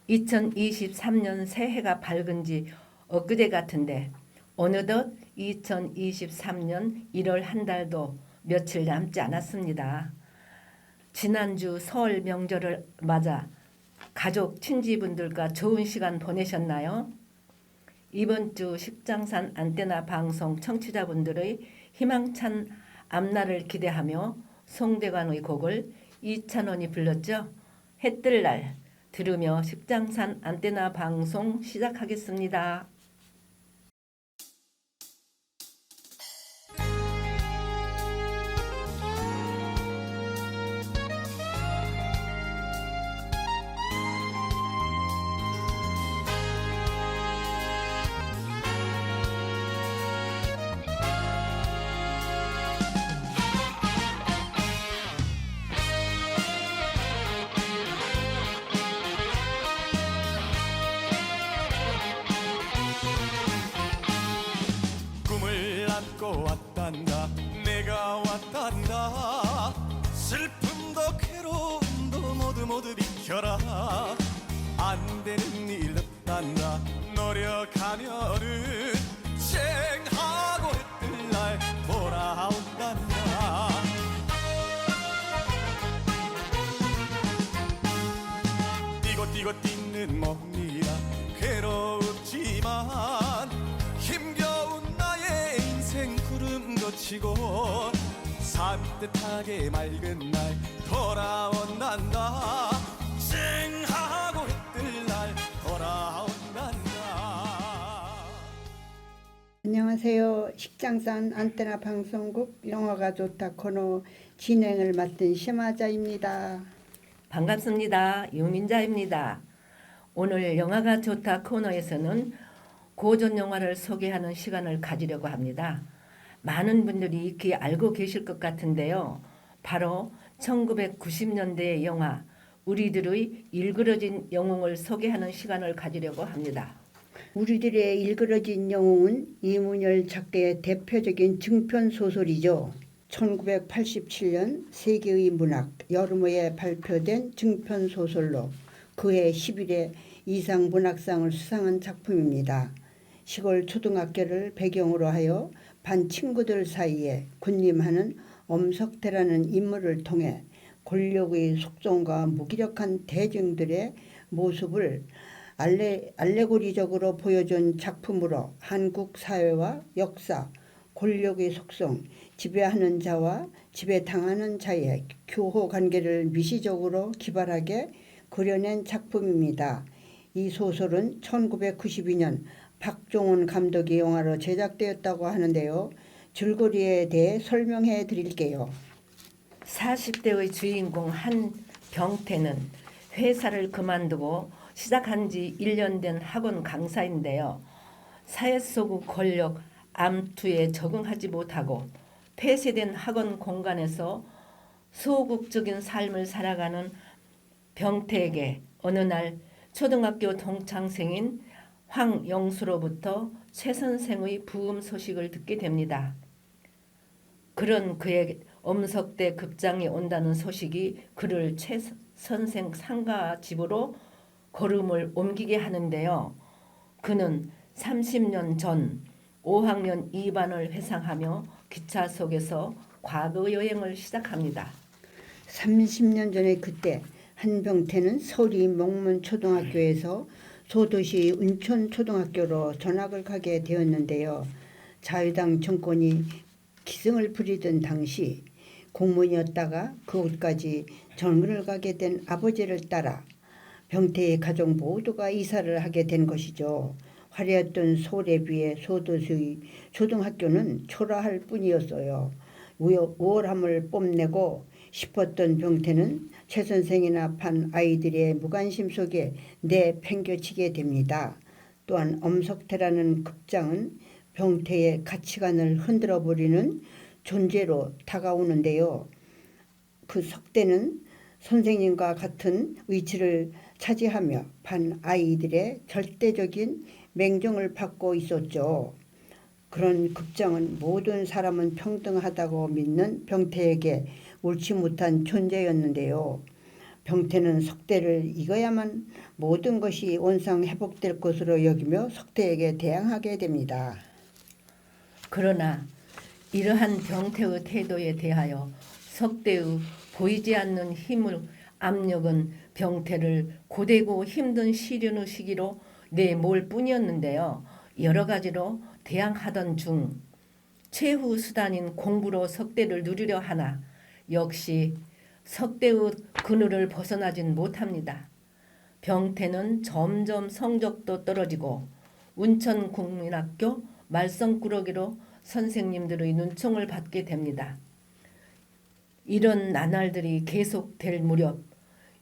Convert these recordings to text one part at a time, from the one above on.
2023년 새해가 밝은 지 엊그제 같은데 어느덧 2023년 1월 한 달도 며칠 남지 않았습니다. 지난주 설 명절을 맞아 가족, 친지분들과 좋은 시간 보내셨나요? 이번 주 십장산 안테나 방송 청취자분들의 희망찬 앞날을 기대하며 송대관의 곡을 이찬원이 불렀죠. 해 뜰 날 들으며 십장산 안테나 방송 시작하겠습니다. 꿈을 안고 왔단다. 내가 왔단다. 슬픔도 괴로움도 모두 비켜라. 안 되는 일 없단다. 노력하면은 쟁하고 해뜰 날 돌아온단다. 뛰고 뛰는 몸이라 괴롭지만 힘겨운 나의 인생 구름 거치고 산뜻하게 맑은 날 돌아온단다. 찡하고 해뜰 날 돌아온단다. 안녕하세요. 십장산 안테나 방송국 영화가 좋다 코너 진행을 맡은 심화자입니다. 반갑습니다. 유민자입니다. 오늘 영화가 좋다 코너에서는 고전 영화를 소개하는 시간을 가지려고 합니다. 많은 분들이 익히 알고 계실 것 같은데요. 바로 1990년대의 영화 우리들의 일그러진 영웅을 소개하는 시간을 가지려고 합니다. 우리들의 일그러진 영웅은 이문열 작가의 대표적인 증편 소설이죠. 1987년 세계의 문학 여름호에 발표된 증편 소설로 그해 10일에 이상 문학상을 수상한 작품입니다. 시골 초등학교를 배경으로 하여 반 친구들 사이에 군림하는 엄석태라는 인물을 통해 권력의 속성과 무기력한 대중들의 모습을 알레고리적으로 보여준 작품으로 한국 사회와 역사, 권력의 속성, 지배하는 자와 지배당하는 자의 교호 관계를 미시적으로 기발하게 그려낸 작품입니다. 이 소설은 1992년 박종원 감독의 영화로 제작되었다고 하는데요. 줄거리에 대해 설명해 드릴게요. 40대의 주인공 한병태는 회사를 그만두고 시작한 지 1년 된 학원 강사인데요. 사회 속의 권력 암투에 적응하지 못하고 폐쇄된 학원 공간에서 소극적인 삶을 살아가는 병태에게 어느 날 초등학교 동창생인 황영수로부터 최 선생의 부음 소식을 듣게 됩니다. 그런 그의 엄석대 급장이 온다는 소식이 그를 최 선생 상가 집으로 걸음을 옮기게 하는데요. 그는 30년 전 5학년 2반을 회상하며 기차 속에서 과거 여행을 시작합니다. 30년 전에 그때 한병태는 서울이 명문초등학교에서 소도시 운천초등학교로 전학을 가게 되었는데요. 자유당 정권이 기승을 부리던 당시 공무원이었다가 그곳까지 전근을 가게 된 아버지를 따라 병태의 가족 모두가 이사를 하게 된 것이죠. 화려했던 서울에 비해 소도시 초등학교는 초라할 뿐이었어요. 우월함을 뽐내고 싶었던 병태는 최 선생이나 반 아이들의 무관심 속에 내팽겨치게 됩니다. 또한 엄석태라는 급장은 병태의 가치관을 흔들어버리는 존재로 다가오는데요. 그 석대는 선생님과 같은 위치를 차지하며 반 아이들의 절대적인 맹종을 받고 있었죠. 그런 급장은 모든 사람은 평등하다고 믿는 병태에게 옳지 못한 존재였는데요. 병태는 석대를 이겨야만 모든 것이 원상 회복될 것으로 여기며 석대에게 대항하게 됩니다. 그러나 이러한 병태의 태도에 대하여 석대의 보이지 않는 힘을 압력은 병태를 고되고 힘든 시련의 시기로 내몰 뿐이었는데요. 여러 가지로 대항하던 중 최후 수단인 공부로 석대를 누리려 하나 역시 석대의 그늘을 벗어나진 못합니다. 병태는 점점 성적도 떨어지고 운천국민학교 말썽꾸러기로 선생님들의 눈총을 받게 됩니다. 이런 나날들이 계속될 무렵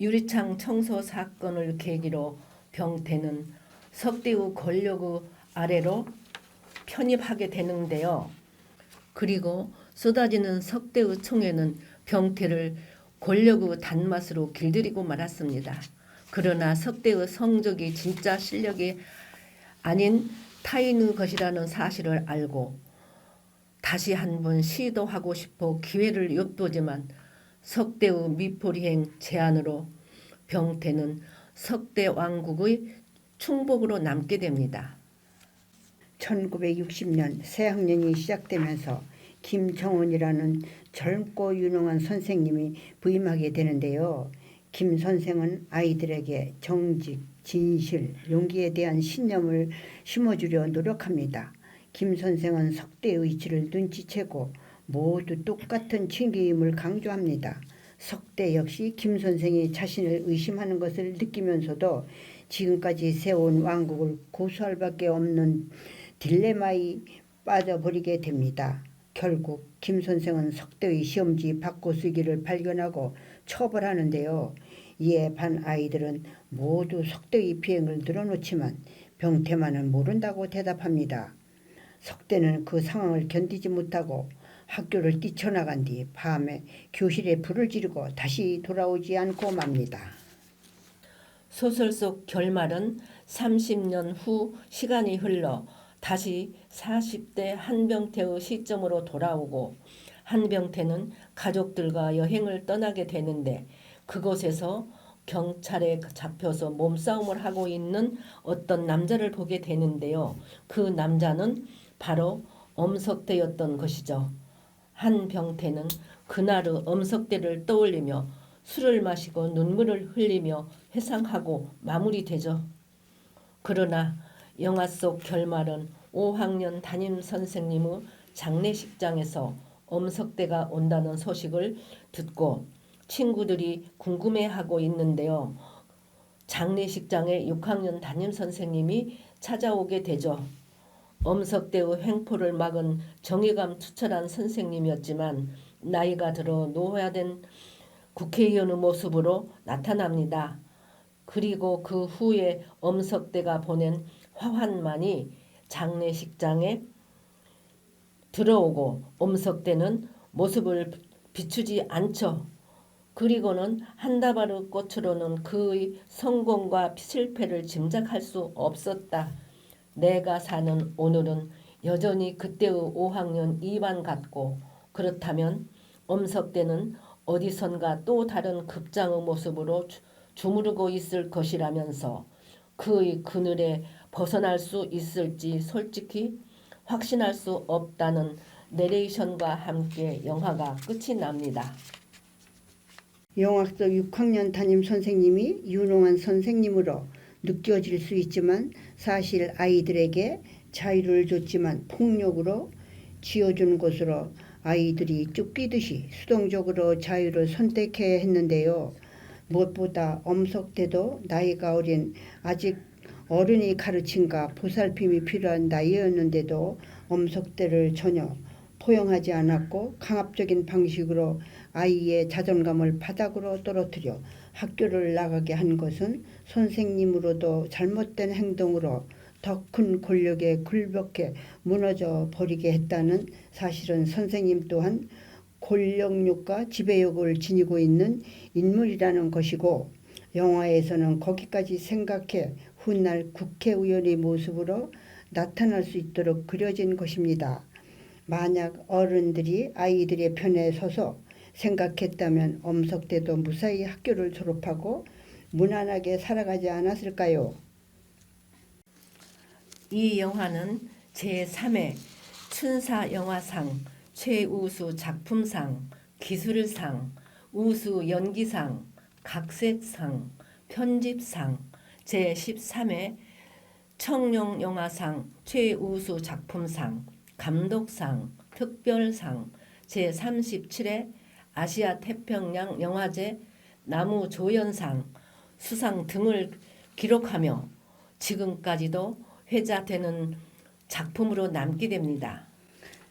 유리창 청소 사건을 계기로 병태는 석대의 권력의 아래로 편입하게 되는데요. 그리고 쏟아지는 석대의 총에는 병태를 권력의 단맛으로 길들이고 말았습니다. 그러나 석대의 성적이 진짜 실력이 아닌 타인의 것이라는 사실을 알고 다시 한번 시도하고 싶어 기회를 엿보지만 석대의 미포리행 제안으로 병태는 석대 왕국의 충복으로 남게 됩니다. 1960년 새학년이 시작되면서 김정은이라는 젊고 유능한 선생님이 부임하게 되는데요. 김 선생은 아이들에게 정직, 진실, 용기에 대한 신념을 심어주려 노력합니다. 김 선생은 석대의 의지를 눈치채고 모두 똑같은 친구임을 강조합니다. 석대 역시 김 선생이 자신을 의심하는 것을 느끼면서도 지금까지 세운 왕국을 고수할 밖에 없는 딜레마에 빠져버리게 됩니다. 결국 김 선생은 석대의 시험지 바꿔쓰기를 발견하고 처벌하는데요. 이에 반 아이들은 모두 석대의 비행을 늘어놓지만 병태만은 모른다고 대답합니다. 석대는 그 상황을 견디지 못하고 학교를 뛰쳐나간 뒤 밤에 교실에 불을 지르고 다시 돌아오지 않고 맙니다. 소설 속 결말은 30년 후 시간이 흘러 다시 40대 한병태의 시점으로 돌아오고 한병태는 가족들과 여행을 떠나게 되는데 그곳에서 경찰에 잡혀서 몸싸움을 하고 있는 어떤 남자를 보게 되는데요. 그 남자는 바로 엄석대였던 것이죠. 한병태는 그날의 엄석대를 떠올리며 술을 마시고 눈물을 흘리며 회상하고 마무리되죠. 그러나 영화 속 결말은 5학년 담임 선생님의 장례식장에서 엄석대가 온다는 소식을 듣고 친구들이 궁금해하고 있는데요. 장례식장에 6학년 담임 선생님이 찾아오게 되죠. 엄석대의 횡포를 막은 정의감 투철한 선생님이었지만 나이가 들어 노화된 국회의원의 모습으로 나타납니다. 그리고 그 후에 엄석대가 보낸 화환만이 장례식장에 들어오고 엄석대는 모습을 비추지 않죠. 그리고는 한 다발의 꽃으로는 그의 성공과 실패를 짐작할 수 없었다. 내가 사는 오늘은 여전히 그때의 5학년 2반 같고 그렇다면 엄석대는 어디선가 또 다른 급장의 모습으로 주무르고 있을 것이라면서 그의 그늘에 벗어날 수 있을지 솔직히 확신할 수 없다는 내레이션과 함께 영화가 끝이 납니다. 영화 속 6학년 담임 선생님이 유능한 선생님으로 느껴질 수 있지만 사실 아이들에게 자유를 줬지만 폭력으로 쥐어준 것으로 아이들이 쫓기듯이 수동적으로 자유를 선택해야 했는데요. 무엇보다 엄석대도 나이가 어린 아직 어른이 가르침과 보살핌이 필요한 나이였는데도 엄석대를 전혀 포용하지 않았고 강압적인 방식으로 아이의 자존감을 바닥으로 떨어뜨려 학교를 나가게 한 것은 선생님으로도 잘못된 행동으로 더 큰 권력에 굴복해 무너져 버리게 했다는 사실은 선생님 또한 권력욕과 지배욕을 지니고 있는 인물이라는 것이고 영화에서는 거기까지 생각해 훗날 국회의원의 모습으로 나타날 수 있도록 그려진 것입니다. 만약 어른들이 아이들의 편에 서서 생각했다면 엄석대도 무사히 학교를 졸업하고 무난하게 살아가지 않았을까요? 이 영화는 제3회 춘사영화상, 최우수 작품상, 기술상, 우수 연기상, 각색상, 편집상, 제13회 청룡영화상, 최우수 작품상, 감독상, 특별상, 제37회 아시아 태평양 영화제 나무조연상 수상 등을 기록하며 지금까지도 회자되는 작품으로 남게 됩니다.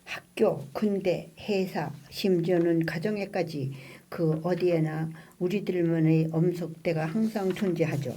학교, 군대, 회사, 심지어는 가정에까지 그 어디에나 우리들만의 엄석대가 항상 존재하죠.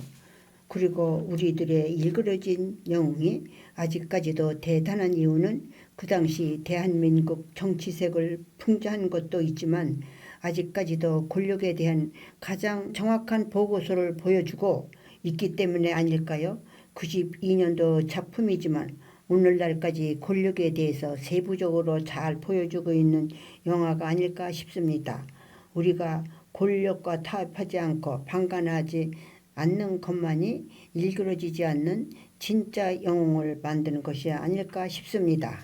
그리고 우리들의 일그러진 영웅이 아직까지도 대단한 이유는 그 당시 대한민국 정치색을 풍자한 것도 있지만 아직까지도 권력에 대한 가장 정확한 보고서를 보여주고 있기 때문에 아닐까요? 92년도 작품이지만 오늘날까지 권력에 대해서 세부적으로 잘 보여주고 있는 영화가 아닐까 싶습니다. 우리가 권력과 타협하지 않고 방관하지 않는 것만이 일그러지지 않는 진짜 영웅을 만드는 것이 아닐까 싶습니다.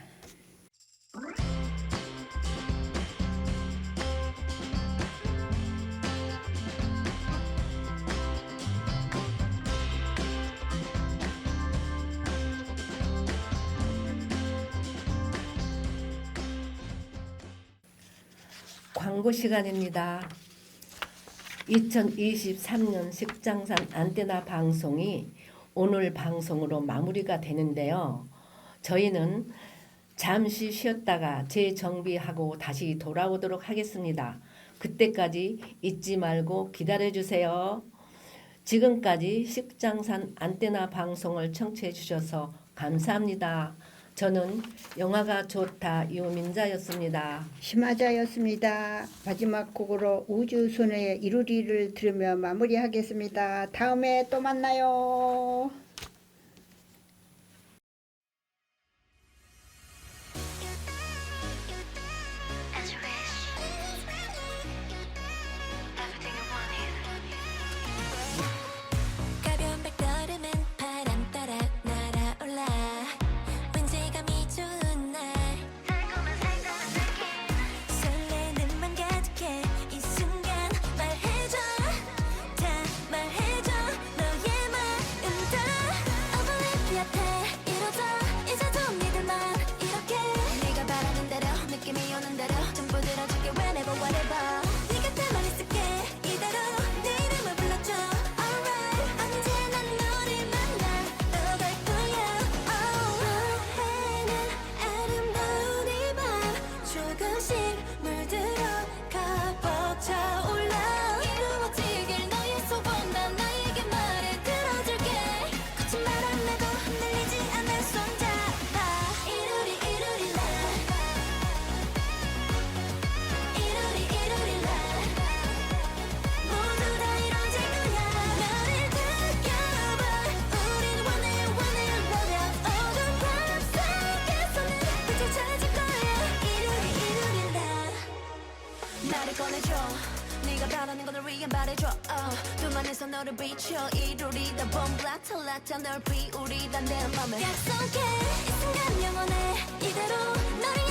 광고 시간입니다. 2023년 식장산 안테나 방송이 오늘 방송으로 마무리가 되는데요. 저희는 잠시 쉬었다가 재정비하고 다시 돌아오도록 하겠습니다. 그때까지 잊지 말고 기다려주세요. 지금까지 식장산 안테나 방송을 청취해 주셔서 감사합니다. 저는 영화가 좋다 유민자였습니다. 심하자였습니다. 마지막 곡으로 우주소녀의 이루리를 들으며 마무리하겠습니다. 다음에 또 만나요. As you wish. Everything you wanted. 가벼운 발걸음은 바람 따라 날아올라. 왠지감이 좋은 날. 달콤한 색다른 느낌. 설레는 맘 가득해. 이 순간 말해줘. 다 말해줘. 너의 마음 다. Overlap 앞에 이뤄져. 이제 좀 믿을만 이렇게. 네가 바라는 대로 느낌이 오는 대로 전부 들어줄게 whenever whatever. 네 곁에만 있을게 이대로 내 이름을 불러줘. Alright 언제나 너를 만나 너갈 거야. 너에는 아름다운 이 밤 조금씩 물들어가 벅차올라. 이루어지길 너의 소원 난 나에게 말해 들어줄게. 거친 바람에도 흔들리지 않을 손잡아. 이루리 이루리 라. 이루리 이루리 라. 모두 다 이뤄질 거야. 나를 느껴봐. 우린 원해 원해 어두운 밤 속에서는 빛을 찾을 거야. 이루리 이루리 라. 나를 꺼내줘. 네가 바라는 걸 위해 말해줘. 두만에서 너를 비춰. 이루리다 봄블라탈라타 널 비우리다 내 맘을 약속해. 이 순간 영원해. 이대로 너를